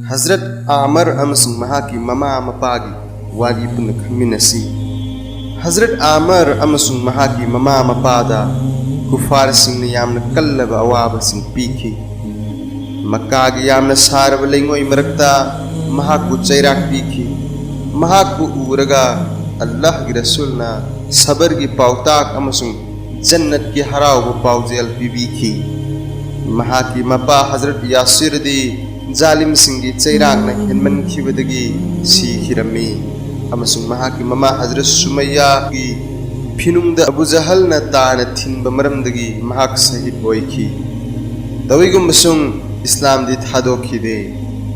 हजरत आमर अमसुंग महाकी ममा मपागी वाली पुन खमिनसी। हजरत आमर अमसुंग महाकी ममा मपादा कुफार सिंह ने यामन कल्लब अवाब सिंह पीखी। मक्कागी यामन सारब लेंगोई मरकता महाकु चैराक पीखी। महाकु उरगा अल्लाह की रसूलना सबर की पाउताक अमसुंग जन्नत की हराव पाउजेल पीबीखी। महाकी मपा हजरत यासिर दी जालिम सिंगी चैराक न हिनमन खिबदगी सीखिरमी। अमसुंग महाकी ममा हजरत सुमैया की फिनुंग अबू जहल न तान थिनब मरमदगी महाक शहीद होइखी। तविगुम मसुंग इस्लाम दी थादोखिदे।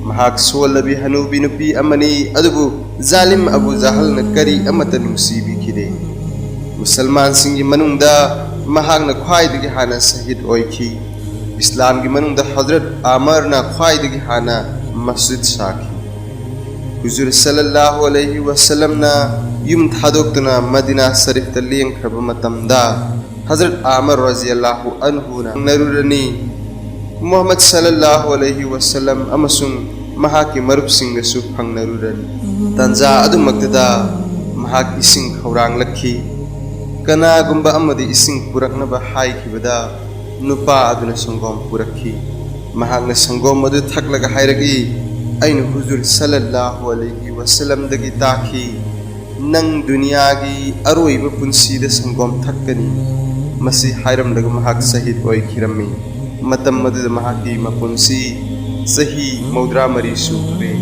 महाक सोलबी हनुबी नुपी अमनी अदुबु जालिम अबू जहल न करी अमत नुसीबीखिदे। मुसलमान सिंगी मनुंगदा महाक न ख्वाइदगी हाना शहीद होइखी। इस्लाम की मनुंगदा हजरत आमर न ख्वाइदगी हाना मस्जिद साखी। हुजूर सल्लल्लाहु अलैहि वसल्लम ना युम थादोक्तना मदीना शरीफ तलियंग खरब मतमदा हजरत आमर रज़ियल्लाहु अन्हु ना नरुरनी मोहम्मद सल्लल्लाहु अलैहि वसल्लम अमसुंग महाकी मरुप सिंग सु फंगनरुरनी। तंजा अदुमक्तदा महाकी सिंग खौरांग लखी। कनागुंबा अमदी इसिंग पुरकनबा हाइखिबदा नुपा अदुना संगोम पुरखी। महाकना संगोम अदु थकलगा हाइरगी ऐन हुजूर सल्लल्लाहु अलैहि वसल्लम दगी ताखी नंग दुनिया की अरोइब पुंसीद संगोम थक्कनी। मसी हाइरमदग महाक शहीद ओइखिरमी। मतम मदुद महाकी मपुंसी सही मौद्रा मरी सुरे।